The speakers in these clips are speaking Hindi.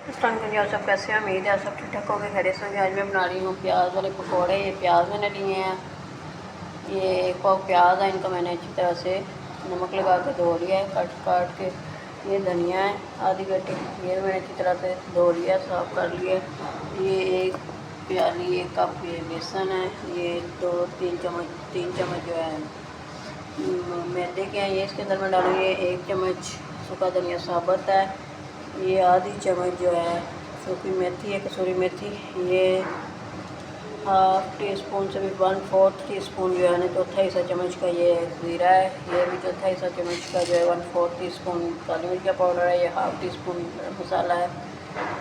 अस्सलाम वालेकुम आप सब कैसे हैं। उम्मीद है आप सब ठीक ठाक होंगे, खैरियत से होंगे। आज मैं बना रही हूँ प्याज वाले पकौड़े। ये प्याज मैंने लिए हैं, ये 1 पाव प्याज है, इनको मैंने अच्छी तरह से नमक लगा के धो लिया है काट काट के। ये धनिया है आधी कटी, ये मैंने अच्छी तरह से धो लिया, साफ़ कर लिया। ये 1 प्याली 1 कप ये बेसन है, ये 2-3 चम्मच 3 चम्मच जो है मैदे के हैं, ये इसके अंदर मैं डालूँगी। 1 चम्मच सूखा धनिया साबुत है, ये आधी चम्मच जो है सूखी मेथी है, कसूरी मेथी। ये हाफ़ टी स्पून से भी 1/4 टीस्पून जो है ना, चौथा हिस्सा चम्मच का ये ज़ीरा है। ये भी चौथा हिस्सा चम्मच का जो है 1/4 टीस्पून काली मिर्च का पाउडर है। ये हाफ़ टी स्पून मसाला है।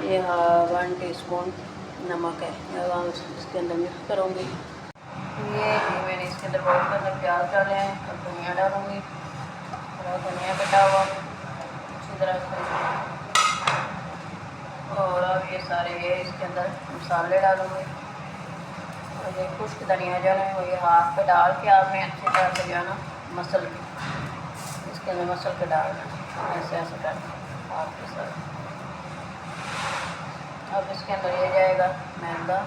ये 1 टीस्पून नमक है। मैं इसके अंदर मिक्स करूँगी। ये मैंने इसके अंदर बहुत के अंदर प्याज डाले हैं, अब धनिया डालूँगी, थोड़ा धनिया कटा हुआ अच्छी तरह से। और अब ये सारे ये इसके अंदर मसाले डालूँगी। और ये खुश्क धनिया जो है वो ये हाथ पे डाल के आपने अच्छी तरह से जो है ना मसल के इसके अंदर मसल के डालना, ऐसे ऐसे करना हाथ के साथ। अब इसके अंदर ये जाएगा मैदा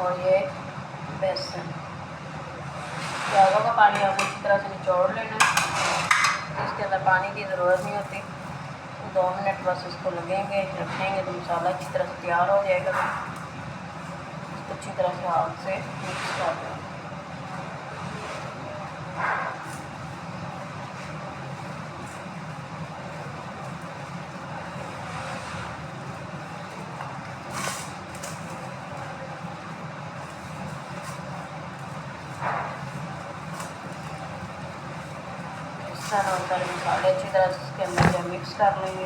और ये बेसन। प्याज़ों का पानी आपको अच्छी तरह से निचोड़ लेना है, इसके अंदर पानी की ज़रूरत नहीं होती। 2 मिनट बस इसको लगेंगे, रखेंगे तो मसाला अच्छी तरह से तैयार हो जाएगा। इसको अच्छी तरह से हाथ से मिक्स कर दें। और मसाले अच्छी तरह से इसके अंदर जो मिक्स कर लेंगे।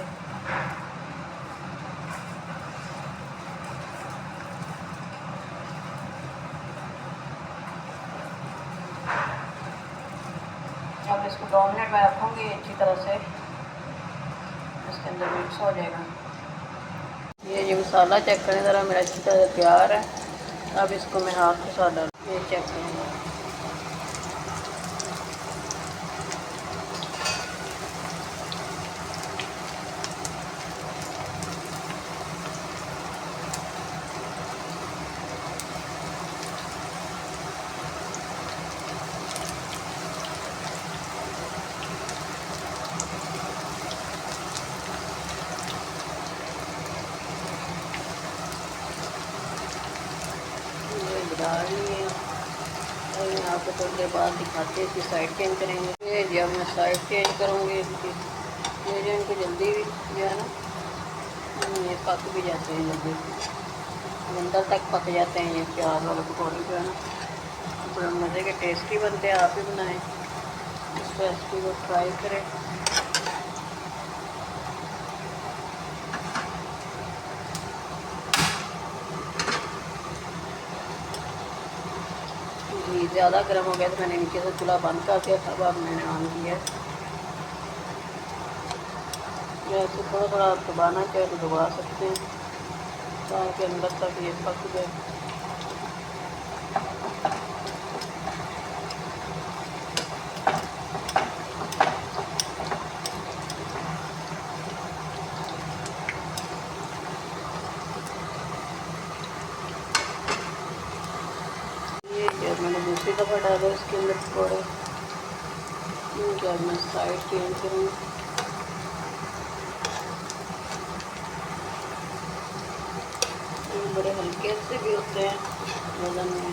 अब इसको 2 मिनट में रखूँगी, अच्छी तरह से इसके अंदर मिक्स हो जाएगा। ये जो मसाला चेक करें ज़रा, मेरा अच्छी तरह तैयार है। अब इसको मैं हाथ के साथ डाल ये चेक करूँगा। डाल लिए और मैं आपको थोड़ी देर बाद दिखाते हैं कि साइड चेंज करेंगे। ये जब मैं साइड चेंज करूँगी ये जो इनको जल्दी जो है ना ये पक भी जाते हैं, जल्दी अंदर तक पक जाते हैं। ये प्याज वाले पकौड़े जो है ना बड़े मज़े के टेस्टी बनते हैं। आप ही बनाएं, इस रेसिपी को ट्राई करें। घी ज़्यादा गर्म हो गया तो मैंने नीचे से चूल्हा बंद कर दिया था, अब मैंने ऑन किया। ऐसे थोड़ा थोड़ा आप दबाना चाहे तो दबा सकते हैं ताकि अंदर तक ये पक जाए। ये जब मैंने दूसरी दफ़ा डाला इसके अंदर पकौड़े, जब मैं साइड चेंज करूँगी बड़े हल्के से भी होते हैं वज़न में,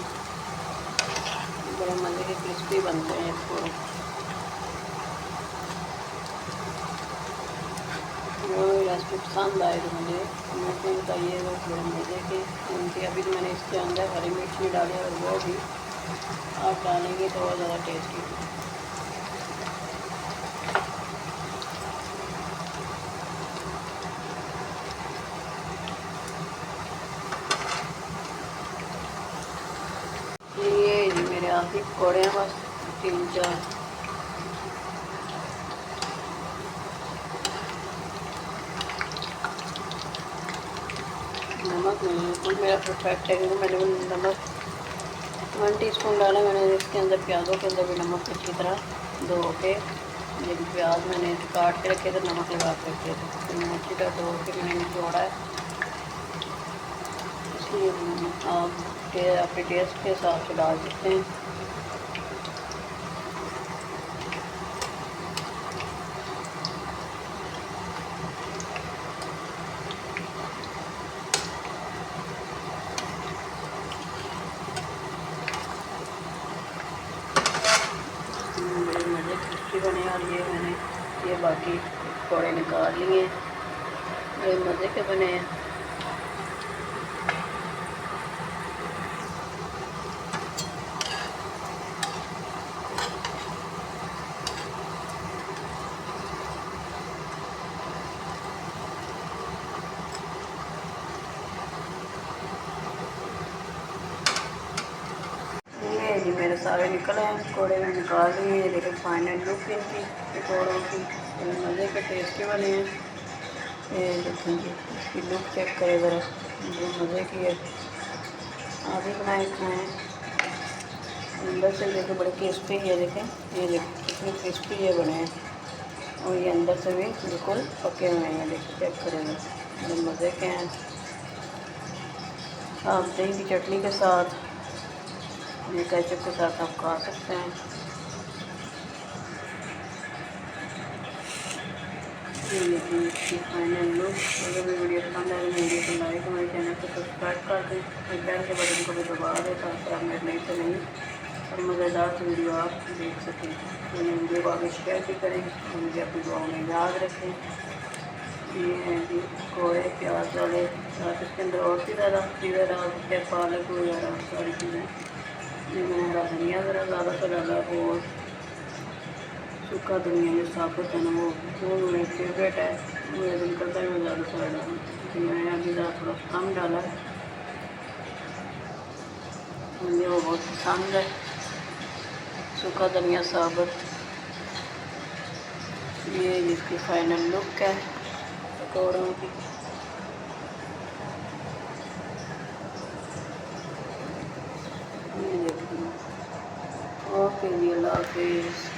बड़े मज़े के क्रिस्पी बनते हैं। इसको जो रेसिपी पसंद आए तो मुझे कमेंट में बताइएगा। बड़े मज़े के उनके अभी तो मैंने इसके अंदर हरी मिर्च नहीं डाली और वो भी आप डालेंगे तो और ज़्यादा टेस्टी। ये मेरे आखिरी पकौड़े हैं, बस 3-4। नमक नहीं बिल्कुल मेरा परफेक्ट है क्योंकि मैंने नमक 1 टीस्पून डाला। मैंने इसके अंदर प्याज़ों के अंदर भी नमक अच्छी तरह धो के ये प्याज मैंने काट के रखे थे, नमक लगा के रखे थे, तो अच्छी तरह धो के मैंने निचोड़ा है। इसलिए आप अपने टेस्ट के हिसाब से डाल सकते हैं। मेरे मज़े क्रिस्पी बने और ये बाकी पकौड़े निकाल लिए, ये मज़े के बने हैं। ये जी मेरे सारे निकल आए पकौड़े, में निकाल लिए। ये देखो फाइनल लुक इनकी पकौड़ों की, मज़े के टेस्टी बने हैं। ये देखें जी, इसकी लुक चेक करें ज़रा, जो मज़े की है। आप भी बनाए खाएँ। अंदर से देखो बड़े क्रिस्पी है, देखें ये देखो कितने क्रिस्पी ये बने हैं, और ये अंदर से भी बिल्कुल पके हुए हैं। देखिए चेक करेंगे, बड़े मज़े के हैं। आप दही की चटनी के साथ, ये केचप के साथ आप खा सकते हैं। ये देखिए इसकी फाइनल लुक। अगर मेरी वीडियो पसंद आए तो वीडियो को लाइक, हमारे चैनल को सब्सक्राइब कर दें और बेल के बटन को भी दबा दें, ताकि आप मेरे नई से नई और मज़ेदार से वीडियो आप देख सकें। मैंने वीडियो को आगे शेयर भी करें और मुझे अपनी दुआओं में याद रखें। ये हैं जी पकौड़े प्याज वाले, आप इसके अंदर और भी ज़्यादा चीज़ें डाल सकते हैं, पालक वगैरह सारी चीज़ें। ये मैंने हरा धनिया ज़रा ज़्यादा से डाला, और सूखा धनिया जो साबुत है ना, वो मेरा फेवरेट है। मेरा दिल करता है मैं ज़्यादा से डालूँ, लेकिन मैंने अभी ज़्यादा थोड़ा कम डाला है, मुझे वो बहुत पसंद है सूखा धनिया साबुत। ये जिसकी फाइनल लुक है पकौड़ों की। ये देखिए। ओके जी, अल्लाह हाफिज़।